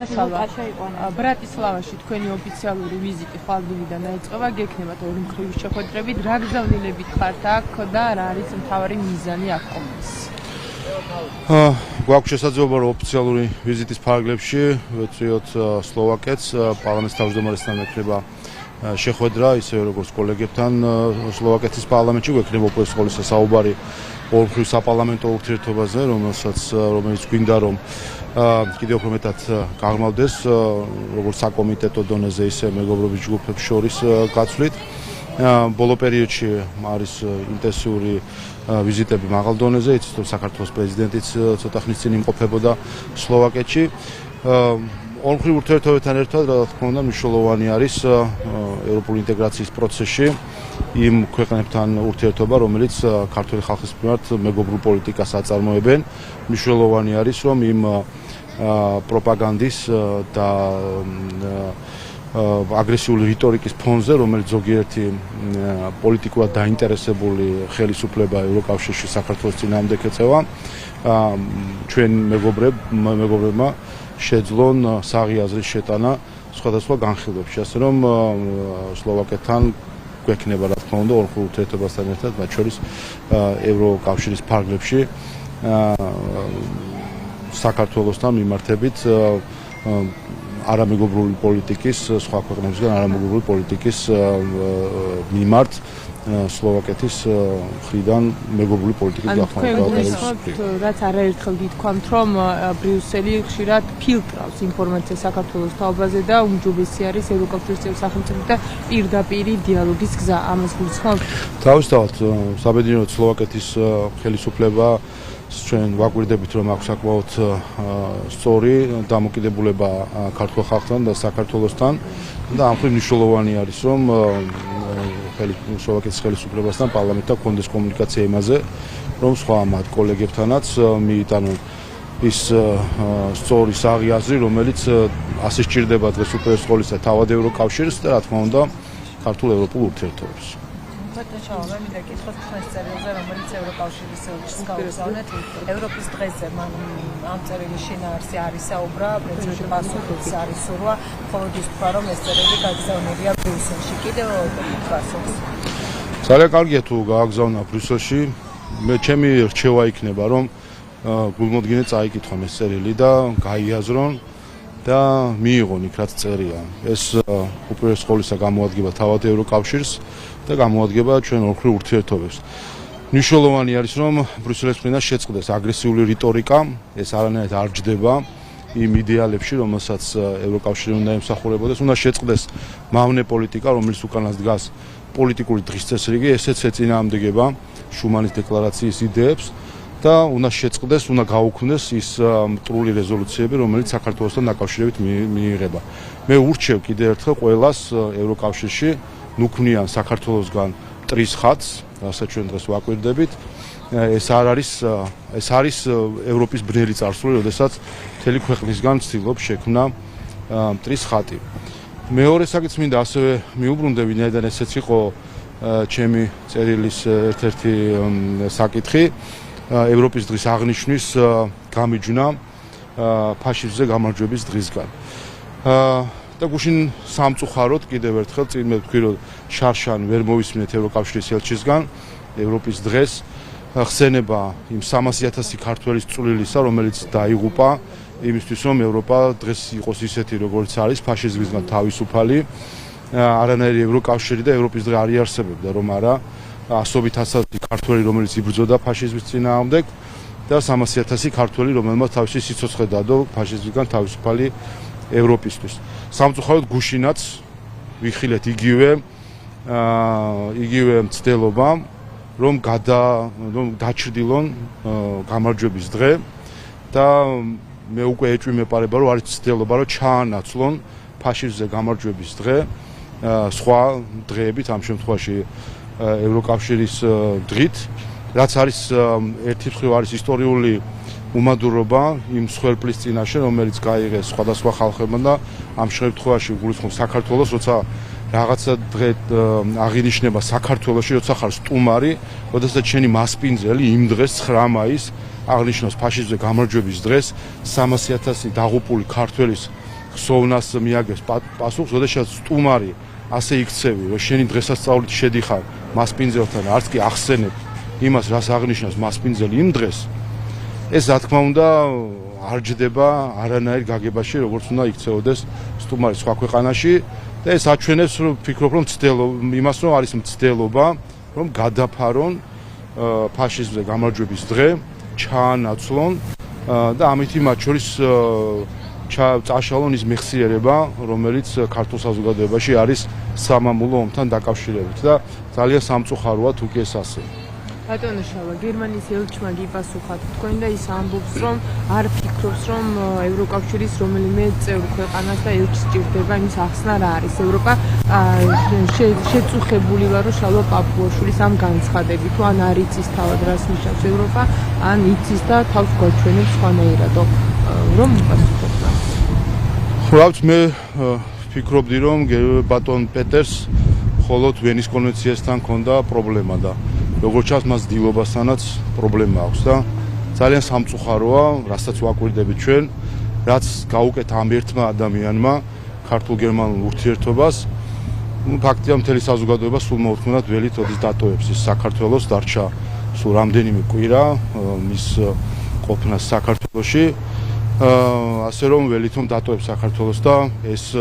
ბრატისლავაში თქვენი ოფიციალური ვიზიტი ხვალდივიდან დაიწყება, გექნებათ ორი მხრივი შეხვედრებით, რა გზავნილებით ხართ აქ და რა არის მთავარი მიზანი აქ ყოფნის? გვაქვს შესაძლებლობა რომ ოფიციალური ვიზიტის ფარგლებში ვეწვიოთ სლოვაკეთს, პარლამენტის თავმჯდომარესთან ექნება შეხვედრა, ისევე როგორც კოლეგებთან სლოვაკეთის პარლამენტში, გვექნება უპირველეს ყოვლისა საუბარი ორმხრივ საპარლამენტო ურთიერთობაზე, რომელიც გვინდა რომ კიდევ უფრო მეტად გაღრმავდეს როგორც საკომიტეტო დონეზე, ისე მეგობრობის ჯგუფებს შორის გაცვლით. ბოლო პერიოდში არის ინტენსიური ვიზიტები მაღალ დონეზე, იცით რომ საქართველოს პრეზიდენტიც ცოტა ხნის წინ იმყოფებოდა სლოვაკეთში. ორმხრივ ურთიერთობებთან ერთად, რა თქმა უნდა, მნიშვნელოვანი არის ევროპული ინტეგრაციის პროცესში იმ ქვეყნებთან ურთიერთობა, რომელიც ქართული ხალხის მიმართ მეგობრულ პოლიტიკას აწარმოებენ. მნიშვნელოვანი არის, რომ იმ პროპაგანდის და აგრესიული რიტორიკის ფონზე, რომელიც ზოგიერთი პოლიტიკურად დაინტერესებული ხელისუფლება ევროკავშირში საქართველოს წინააღმდეგ ეწევა, ჩვენ მეგობრებმა შეძლონ საღი აზრის შეტანა სხვადასხვა განხილვებში, ასე რომ სლოვაკეთთან გვექნება, რა თქმა უნდა, ორმხრივ ურთიერთობასთან ერთად, მათ შორის ევროკავშირის ფარგლებში საქართველოსთან მიმართებით არამეგობრული პოლიტიკის, სხვა ქვეყნებისგან არამეგობრული პოლიტიკის მიმართ სლოვაკეთის მხრიდან მეგობრული პოლიტიკის გახმარების. რაც არაერთხელ გითქვამთ, რომ ბრიუსელი ხშირად ფილტრავს ინფორმაციას საქართველოს თაობაზე და უმჯობესი არის ევროკავშირის წევრი სახელმწიფოთა პირდაპირი დიალოგის გზა. ამას გულისხმობთ? თავისთავად, საბედნიეროდ სლოვაკეთის ხელისუფლება ჩვენ ვაკვირდებით, რომ აქვს საკმაოდ სწორი დამოკიდებულება ქართულ ხალხთან და საქართველოსთან და ამ მხრივ მნიშვნელოვანი არის, რომ სლოვაკეთის ხელისუფლებასთან პარლამენტთან გქონდეს კომუნიკაცია იმაზე, რომ სხვა მათ კოლეგებთანაც მიიტანონ ის სწორი საღი აზრი, რომელიც ასე სჭირდება დღეს უპირველეს ყოვლისა თავად ევროკავშირს და რა თქმა უნდა ქართულ ევროპულ ურთიერთობებს. მე მინდა გითხრათ თქვენს წერილზე, რომელიც ევროკავშირის ელჩს გაუგზავნეთ ევროპის დღეზე, ამ წერილის შინაარსი არის საუბრა, პრეზიდენტ პასუხის არის სურვა, მხოლოდ ის თქვა, რომ ეს წერილი გაგზავნილია ბრიუსელში. კიდევ პასუხს. ძალიან კარგია თუ გააგზავნა ბრიუსელში. ჩემი რჩევა იქნება, რომ გულმოდგინე წაიკითხონ ეს წერილი და გაიაზრონ და მიიღონ იქ რაც წერია. ეს უპირველეს ყოვლისა გამოადგება თავად ევროკავშირს და გამოადგება ჩვენ ორმხრივ ურთიერთობებს. მნიშვნელოვანი არის, რომ ბრიუსელის მხრიდან შეწყდეს აგრესიული რიტორიკა, ეს არანაირად არ ჯდება იმ იდეალებში, რომელსაც ევროკავშირი უნდა ემსახურებოდეს, უნდა შეწყდეს მავნე პოლიტიკა, რომელიც უკანას დგას პოლიტიკური დღის წესრიგი, ესეც ეწინააღმდეგება შუმანის დეკლარაციის იდეებს და უნდა შეწყდეს, უნდა გაუქმდეს ის მტრული რეზოლუციები, რომელიც საქართველოსთან დაკავშირებით მიიღება. მე ურჩევ კიდევ ერთხელ ყველას ევროკავშირში ნუქმნიან საქართველოსგან მტრის ხატს, რასაც ჩვენ დღეს ვაკვირდებით. ეს არის ევროპის ბნელი წარსული, როდესაც მთელი ქვეყნისგან ცდილობს შექმნა მტრის ხატი. მეორე საკითხს მინდა ასევე მიუბრუნდე, ვინაიდან ესეც იყო ჩემი წერილის ერთ-ერთი საკითხი. ევროპის დღის აღნიშვნის გამიჯვნა ფაშიზმზე გამარჯვების დღისგან. და გუშინ სამწუხაროდ კიდევ ერთხელ წინ მე ვთქვი, რომ შარშან ვერ მოვისმინეთ ევროკავშირის ელჩისგან ევროპის დღეს ხსენება იმ 300,000 ქართველის წვლილისა, რომელიც დაიღუპა იმისთვის, რომ ევროპა დღეს იყოს ისეთი, როგორც არის, ფაშიზმისგან თავისუფალი. არანაირი ევროკავშირი და ევროპის დღე არ იარსებებდა, რომ არა ასობით ასეთი ქართველი, რომელიც იბრძოდა ფაშიზმის წინააღმდეგ და 300,000 ქართველი, რომელმაც თავისი სიცოცხლე დადო ფაშიზმისგან თავისუფალი ევროპისთვის. სამწუხაროდ გუშინაც ვიხილეთ იგივე მცდელობა, რომ დაჩრდილონ გამარჯვების დღე და მე უკვე ეჭვი მეპარება, რომ არის მცდელობა, რომ ჩაანაცვლონ ფაშიზმზე გამარჯვების დღე სხვა დღეებით, ამ შემთხვევაში ევროკავშირის დღით, რაც არის ერთი მხრივ არის ისტორიული უმადურობა იმ მსხვერპლის წინაშე, რომელიც გაიღეს სხვადასხვა ხალხებმა და ამ შემთხვევაში გულისხმობ საქართველოს, როცა რაღაცა დღე აღინიშნება საქართველოში, როცა ხარ სტუმარი, როდესაც შენი მასპინძელი იმ დღეს 9 მაისს აღნიშნავს ფაშიზმზე გამარჯვების დღეს 300,000 დაღუპული ქართველის ხსოვნას მიაგებს პასუხს, როდესაც სტუმარი ასე იქცევი, რომ შენი დღესასწაულით შედიხარ მასპინძელთან, არც კი ახსენებ იმას, რაც აღნიშნავს მასპინძელი იმ დღეს, ეს რა თქმა უნდა არ ჯდება არანაირ გაგებაში, როგორც უნდა იქცეოდეს სტუმარი სხვა ქვეყანაში და ეს აჩვენებს, რომ ფიქრობ, რომ იმას, რომ არის მცდელობა, რომ გადაფარონ ფაშიზმზე გამარჯვების დღე, ჩაანაცვლონ და ამით მათ შორის წაშალონ ის მეხსიერება, რომელიც ქართულ საზოგადოებაში არის სამამულო ომთან დაკავშირებით და ძალიან სამწუხაროა თუ კი ეს ასე. ბატონო შავა, გერმანიის ელჩმა გიპასუხა თქვენ და ის ამბობს, რომ არ ფიქრობს, რომ ევროკავშირის რომელიმე წევრ ქვეყანას და ელჩს სჭირდება იმის ახსნა რა არის. ევროპა შეწუხებული ვარ, რომ შალვა პაპუაშვილის ამ განცხადებით, თუ ან არ იცის თავად რას ნიშნავს ევროპა, ან იცის და თავს გვაჩვენებს სხვანაირად, რომ იპასუხოთ მას. ხრავთ მე ფიქრობდი, რომ ბატონ პეტერს მხოლოდ ვენის კონვენციასთან ჰქონდა პრობლემა და როგორც ჩანს მას დილობასთანაც პრობლემა აქვს და ძალიან სამწუხაროა, რასაც ვაკვირდებით ჩვენ, რაც გაუკეთა ამ ერთმა ადამიანმა ქართულ-გერმანულ ურთიერთობას. ფაქტია, მთელი საზოგადოება სულ მოუთმენად ველით ოდის დატოვებს ის საქართველოს, დარჩა სულ რამდენიმე კვირა მის ყოფნას საქართველოში. ასე რომ ველით რომ დატოვებს საქართველოს და ეს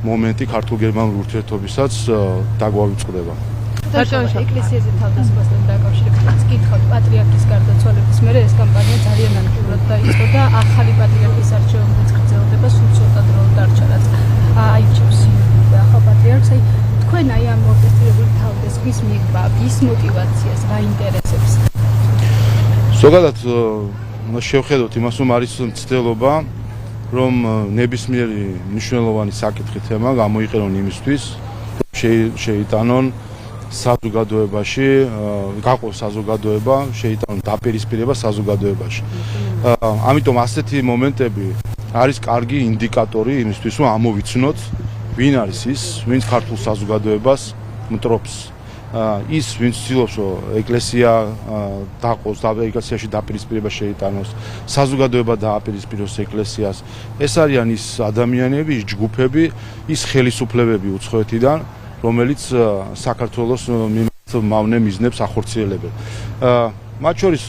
მომენტი ქართულ-გერმანულ ურთიერთობისაც დაგვავიწყდება. ეკლესიაზე თავდასხმასთან დაკავშირებით კითხავთ პატრიარქის გარდაცვალების მერე ეს კამპანია ძალიან აქტიურად დაიწყო და ახალი პატრიარქის არჩევებიც გრძელდება, სულ ცოტა დრო დარჩა, რაც აიჩევს ახალ პატრიარქს. თქვენ ამ ორკესტრირებული თავდასხმის მიღება, ვის მოტივაციას, რა ინტერესებს? ზოგადად შევხედოთ იმას, რომ არის მცდელობა, რომ ნებისმიერი მნიშვნელოვანი საკითხი თემა გამოიყენონ იმისთვის, შეიტანონ საზოგადოებაში, გაყოს საზოგადოება, შეიტანონ დაპირისპირება საზოგადოებაში. ამიტომ ასეთი მომენტები არის კარგი ინდიკატორი იმისთვის, რომ ამოვიცნოთ, ვინ არის ის, ვინც ქართულ საზოგადოებას მტრობს. ის, ვინც ცდილობს, რომ ეკლესია დაყოს, ეკლესიაში დაპირისპირება შეიტანოს, საზოგადოება დააპირისპიროს ეკლესიას. ეს არიან ის ადამიანები, ის ჯგუფები, ის ხელისუფლებები უცხოეთიდან, რომელიც საქართველოს მიმართ მავნე მიზნებს ახორციელებენ. მათ შორის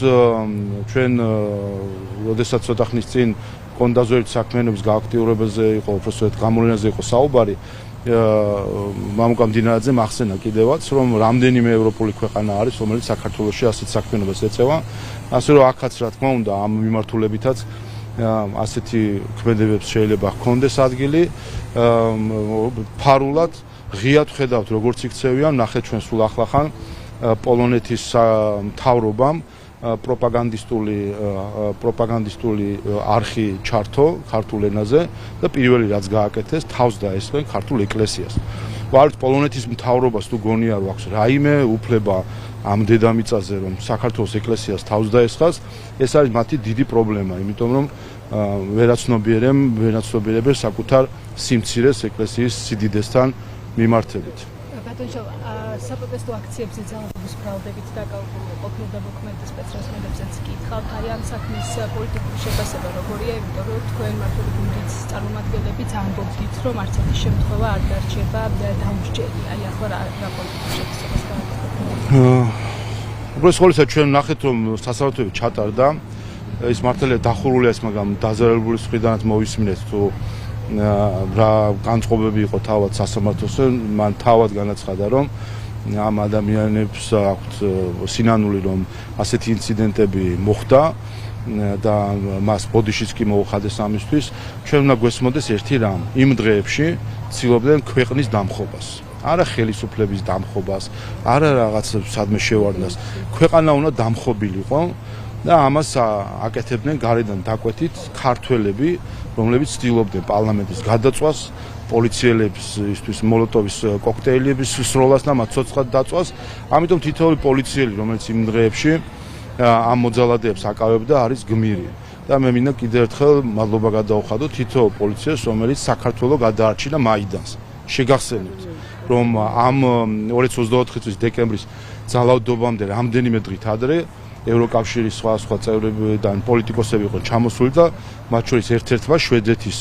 ჩვენ როდესაც ცოტა ხნის წინ კონდაზვერით საქმიანობის გააქტიურებაზე იყო, უბრალოდ გამოვლენაზე იყო საუბარი, მამუკამდინარაძემ ახსენა კიდევაც, რომ რამდენიმე ევროპული ქვეყანა არის, რომელიც საქართველოში ასეთ საქმიანობას ეწევა, ასე რომ აქაც რა თქმა უნდა ამ მიმართულებითაც ასეთი ქმედებებს შეიძლება ჰქონდეს ადგილი, ფარულად ღიად ხედავთ როგორც იქცევიან, ნახეთ ჩვენ სულ ახლახან პოლონეთის მთავრობამ პროპაგანდისტული არხი ჩართო ქართულ ენაზე და პირველი რაც გააკეთეს, თავს დაესხნენ ქართულ ეკლესიას. ვართ პოლონეთის მთავრობას თუ გონია რომ აქვს რაიმე უფლება ამ დედამიწაზე რომ საქართველოს ეკლესიას თავს დაესხას, ეს არის მათი დიდი პრობლემა, იმიტომ რომ ვერაცნობიერებენ საკუთარ სიმცირეს ეკლესიის სიდიდესთან მიმართებით. საპროტესტო აქციებზე ძალადობის ბრალდებით დაკავებული ყოფილი და დოკუმენტის სპეცრასმელებსაც კითხავთ, ამ საქმის პოლიტიკური შეფასება როგორია, იმიტომ რომ თქვენ მართული გუნდის წარმომადგენლებიც ამბობთ, რომ არც ერთი შემთხვევა არ დარჩება დაუსჯელი. ახლა რა პოლიტიკური შეფასებას გააქვთ? უბრალოდ ჩვენ ნახეთ, რომ სასამართლოები ჩატარდა, ის მართალია დახურულია ის, მაგრამ დაზარალებული მხრიდანაც მოვისმინეთ თუ რა განწყობები იყო თავად სასამართლოსზე, მან თავად განაცხადა, რომ ამ ადამიანებს აქვთ სინანული, რომ ასეთი ინციდენტები მოხდა და მას ბოდიშიც კი მოუხადეს ამისთვის. ჩვენ უნდა გვესმოდეს ერთი რამ, იმ დღეებში ცდილობდნენ ქვეყნის დამხობას, არა ხელისუფლების დამხობას, არა რაღაც სადმე შევარდნას. ქვეყანა უნდა დამხობილიყო და ამას აკეთებდნენ გარედან დაკვეთით ქართველები, რომლებიც ცდილობდნენ პარლამენტის გადაწვას, პოლიციელებისთვის მოლოტოვის კოქტეილების სროლას და მათ ცოცხლად დაწვას. ამიტომ თითოეული პოლიციელი, რომელიც იმ დღეებში ამ მოძალადეებს აკავებდა, არის გმირი. და მე მინდა კიდევ ერთხელ მადლობა გადაუხადო თითოეულ პოლიციას, რომელიც საქართველოს გადაარჩინა მაიდანს. შეგახსენებთ, რომ ამ 2024 წლის დეკემბრის ძალაუფლებამდე რამდენიმე დღით ადრე ევროკავშირის სხვა წევრებიდან პოლიტიკოსები იყვნენ ჩამოსული და მათ შორის ერთ-ერთმა შვედეთის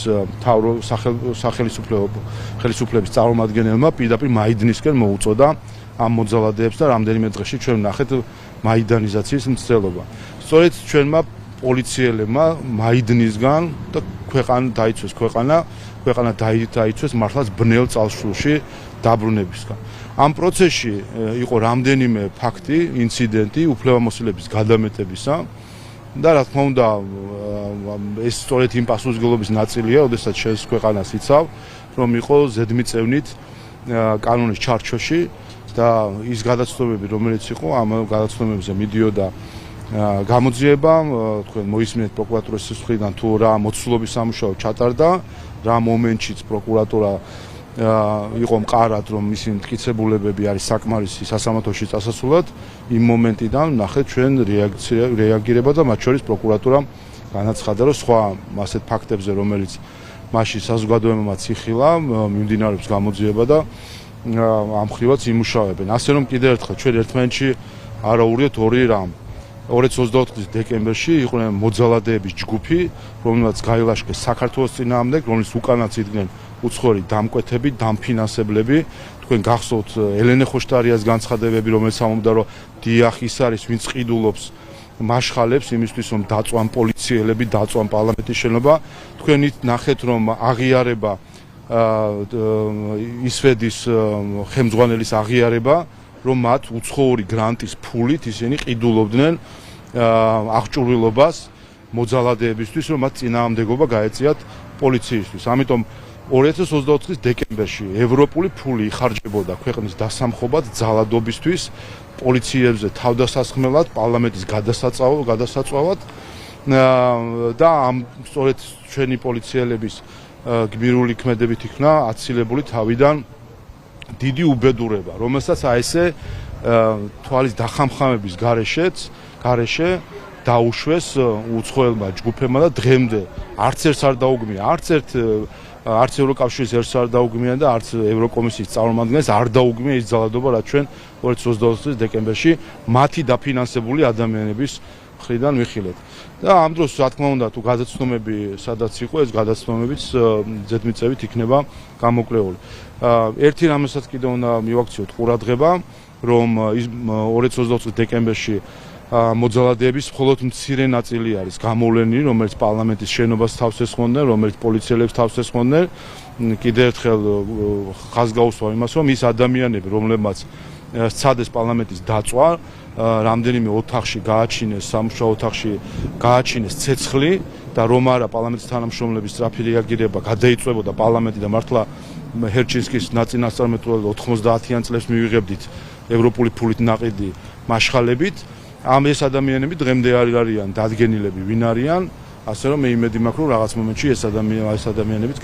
ხელისუფლების წარმომადგენელმა პირდაპირ მაიდნისკენ მოუწოდა ამ მოძალადეებს და რამდენიმე დღეში ჩვენ ვნახეთ მაიდანიზაციის მცდელობა. სწორედ ჩვენმა პოლიციელებმა მაიდნისგან და ქვეყანა დაიცვეს მართლაც ბნელ წალშულში დაბრუნებისგან. ამ პროცესში იყო რამდენიმე ფაქტი, ინციდენტი უფლებამოსილების გადამეტებისა და რა თქმა უნდა ეს სწორედ იმ პასუხისმგებლობის ნაწილია, როდესაც შენს ქვეყანას იცავ, რომ იყო ზედმიწევნით კანონის ჩარჩოში და ის გადაცნობები, რომელიც იყო, ამ გადაცნობებზე მიდიოდა გამოძიება, თქვენ მოისმინეთ პროკურატურის მხრიდან თუ რა მოცულობის სამუშაო ჩატარდა, რა მომენტშიც პროკურატურა იყო მყარად, რომ მისი მტკიცებულებები არის საკმარისი სასამართლოში წასასვლელად, იმ მომენტიდან ნახეთ ჩვენ რეაგირება და მათ შორის პროკურატურამ განაცხადა, რომ სხვა ასეთ ფაქტებზე, რომელიც მაშინ საზოგადოებამაც იხილა, მიმდინარეობს გამოძიება და ამ მხრივაც იმუშავებენ. ასე რომ კიდევ ერთხელ ჩვენ ერთმანეთში არ აურიოთ ორი რამ. 2024 დეკემბერში იყვნენ მოძალადეების ჯგუფი, რომელმაც გაილაშქრეს საქართველოს წინააღმდეგ, რომლის უკანაც იდგნენ უცხოური დამკვეთები, დამფინანსებლები. თქვენ გახსოვთ ელენე ხოშტარიას განცხადებები, რომელიც ამბობდა, რომ დიახ, ის არის, ვინც ყიდულობს მაშხალებს იმისთვის, რომ დაწვან პოლიციელები, დაწვან პარლამენტის შენობა. თქვენით ნახეთ, რომ აღიარება ისვედის ხელმძღვანელის აღიარება, რომ მათ უცხოური გრანტის ფულით ისინი ყიდულობდნენ აღჭურვილობას მოძალადეებისთვის, რომ მათ წინააღმდეგობა გაეწიათ პოლიციისთვის. ამიტომ 2024 დეკემბერში ევროპული ფული იხარჯებოდა ქვეყნის დასამხობად, ძალადობისთვის, პოლიციებზე თავდასასხმელად, პარლამენტის გადასაწვავად და ამ სწორედ ჩვენი პოლიციელების გმირული ქმედებით იქნა აცილებული თავიდან დიდი უბედურება, რომელსაც ესე თვალის დახამხამების გარეშე დაუშვეს უცხოელმა ჯგუფებმა და დღემდე არც ერთს არ დაუგმია, არც ევროკავშირის ერთს არ დაუგმია და არც ევროკომისიის წარმომადგენელს არ დაუგმია ის ძალადობა, რაც ჩვენ 2024 დეკემბერში მათი დაფინანსებული ადამიანების მხრიდან ვიხილეთ. და ამ დროს რა თქმა უნდა თუ გადაცნობები სადაც იყო, ეს გადაცნობებიც ზედმიწევით იქნება გამოკლეული. ერთი რამესაც კიდევ უნდა მივაქციოთ ყურადღება, რომ 2024 დეკემბერში მოძალადეების მხოლოდ მცირე ნაწილი არის გამოვლენილი, რომელიც პარლამენტის შენობას თავს ესხმოდნენ, რომელიც პოლიციელებს თავს ესხმოდნენ. კიდევ ერთხელ ხაზგაუსვა იმას, რომ ის ადამიანები, რომლებმაც სცადეს პარლამენტის დაწვა, რამდენიმე ოთახში გააჩინეს, სამუშაო ოთახში გააჩინეს ცეცხლი და რომ არა პარლამენტის თანამშრომლების სწრაფი რეაგირება გადაიწვებოდა პარლამენტი და მართლა ჰერჩინსკის ნაწინასწარმეტყველად 90-იან წლებს მივიღებდით ევროპული ფულით ნაყიდი მაშხალებით. ამ ეს ადამიანები დღემდე არ არიან დადგენილები, ვინ არიან, ასე რომ მე იმედი მაქვს, რომ რაღაც მომენტში ეს ადამიანებიც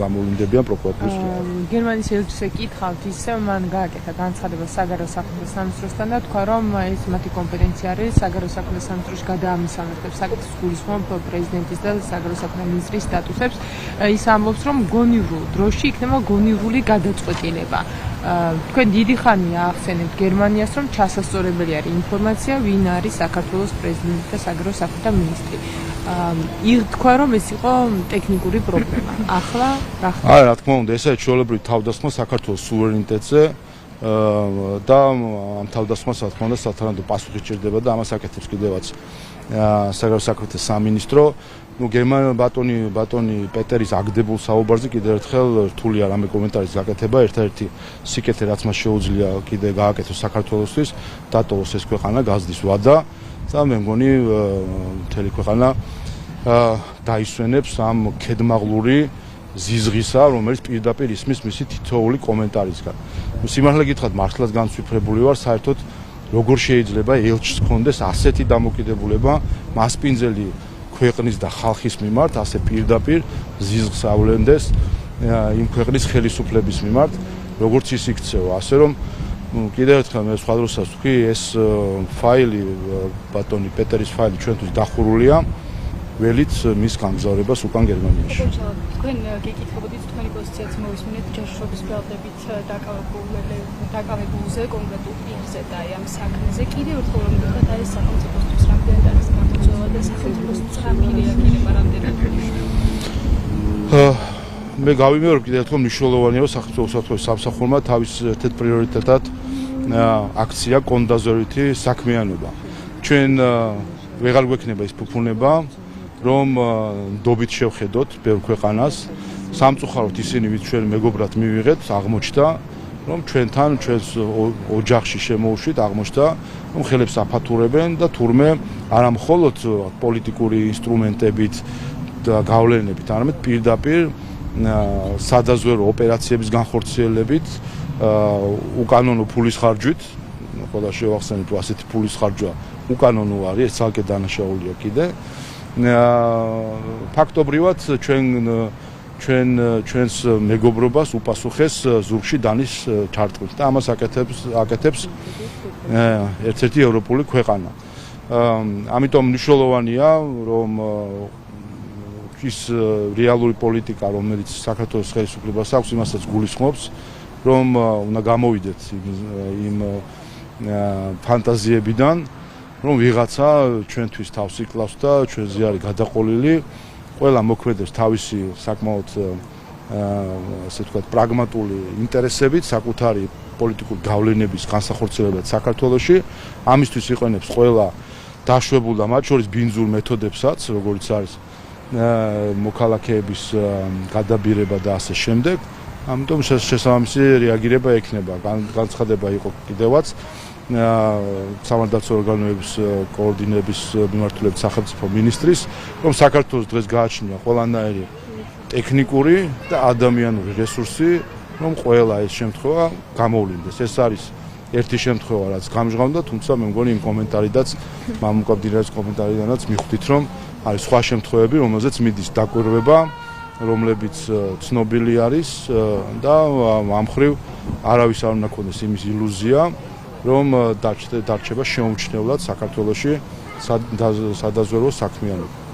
გამოვლინდებიან პროკურატურის მიერ. გერმანიის ელჩს ეკითხავთ, ისე მან გააკეთა განცხადება საგარეო საქმეთა სამინისტროსთან და თქვა, რომ ეს მათი კომპეტენცია არის საგარეო საქმეთა სამინისტროში გადაამისამართებს საკითხს გულისხმობ პრეზიდენტის და საგარეო საქმეთა მინისტრის სტატუსებს. ის ამბობს, რომ გონივრულ დროში იქნება გონივრული გადაწყვეტილება. თქვენ დიდი ხანია ახსენებთ გერმანიას, რომ ჩასასწორებელი არის ინფორმაცია, ვინ არის საქართველოს პრეზიდენტი და საგარეო საქმეთა მინისტრი. ირთქვა, რომ ეს იყო ტექნიკური პრობლემა. ახლა რა ხდება? არა, რა თქმა უნდა, ესაა ჩვეულებრივი თავდასხმა საქართველოს სუვერენიტეტზე და ამ თავდასხმას რა თქმა უნდა სათანადო პასუხი სჭირდება და ამას აკეთებს კიდევაც საგარეო საქმეთა სამინისტრო. ბატონი პეტერის აგდებულ საუბარზე კიდევ ერთხელ რთულია რამე კომენტარის გაკეთება. ერთადერთი სიკეთე, რაც მას შეუძლია კიდე გააკეთოს საქართველოსთვის, დატოვოს ეს ქვეყანა, გაზრდის ვადა და მე მგონი მთელი ქვეყანა დაისვენებს ამ ქედმაღლური ზიზღისა, რომელიც პირდაპირ ისმის მისი თითოეული კომენტარისგან. სიმართლე გითხრათ, მართლაც განცვიფრებული ვარ, საერთოდ როგორ შეიძლება ელჩს ჰქონდეს ასეთი დამოკიდებულება მასპინძელი ქვეყნის და ხალხის მიმართ, ასე პირდაპირ ზიზღს ავლენდეს იმ ქვეყნის ხელისუფლების მიმართ, როგორც ის იქცევა. ასე რომ კიდევ ერთხელ მე სხვა დროსაც ვთქვი, ეს ფაილი, ბატონი პეტერის ფაილი ჩვენთვის დახურულია ველით მის გამგზავრებას უკან გერმანიაში. თქვენ გეკითხებოდით თქვენი პოზიციაც მოვისმინეთ ჯაშუშობის ბრალდებით დაკავებულზე კონკრეტულ პირზე და ამ საქმეზე კიდევ ერთხელ რომ გითხრათ არის სახელმწიფოსთვის რამდენი არის გამოწვევა და სახელმწიფოს წამილი აქნება რამდენად მე გავიმეორებ კიდევ ერთხელ მნიშვნელოვანია რომ სახელმწიფო სამსახურმა თავის ერთ-ერთ პრიორიტეტად აქცია კონდაზორითი საქმიანობა. ჩვენ ვეღარ გვექნება ის ფუფუნება რომ დობით შევხედოთ ბევრ ქვეყანას სამწუხაროდ ისინი ვით ჩვენ მეგობრად მივიღეთ აღმოჩნდა რომ ჩვენთან ჩვენს ოჯახში შემოუშვით აღმოჩნდა რომ ხელებს აფათურებენ და თურმე არა მხოლოდ პოლიტიკური ინსტრუმენტებით და გავლენებით არამედ პირდაპირ სადაზვერო ოპერაციების განხორციელებით უკანონო ფულის ხარჯვით ყველა შევახსენეთ რომ ასეთი ფულის ხარჯვა უკანონო არის ეს ცალკე დანაშაულია კიდე ფაქტობრივად ჩვენს მეგობრობას უპასუხეს ზურგში დანის ჩარტყმით და ამას აკეთებს ერთ-ერთი ევროპული ქვეყანა. ამიტომ მნიშვნელოვანია რომ ის რეალური პოლიტიკა რომელიც საქართველოს ხელისუფლებას აქვს იმასაც გულისხმობს რომ უნდა გამოვიდეთ იმ ფანტაზიებიდან რომ ვიღაცა ჩვენთვის თავს იკლავს და ჩვენზე არის გადაყოლილი ყველა მოქმედებს თავისი საკმაოდ ასე ვთქვათ პრაგმატული ინტერესებით საკუთარი პოლიტიკური გავლენების განსახორციელებად საქართველოში ამისთვის იყენებს ყველა დაშვებულ და მათ შორის ბინძურ მეთოდებსაც როგორიც არის მოქალაქეების გადაბირება და ასე შემდეგ ამიტომ შესაბამისი რეაგირება ექნება განცხადება იყო კიდევაც სამართალდაცვო ორგანოების კოორდინების მიმართულებით სახელმწიფო მინისტრის რომ საქართველოს დღეს გააჩნია ყველანაირი ტექნიკური და ადამიანური რესურსი რომ ყველა ეს შემთხვევა გამოვლინდეს ეს არის ერთი შემთხვევა რაც გამჟღავნდა თუმცა მე მგონი იმ კომენტარიდანაც მამუკაბდინარის კომენტარიდანაც მიხვდით რომ არის სხვა შემთხვევები რომელზეც მიდის დაკვირვება რომლებიც ცნობილი არის და ამ მხრივ არავის არ უნდა ქონდეს იმის ილუზია რომ დარჩება შეუმჩნევლად საქართველოში სადაზვერვო საქმიანობა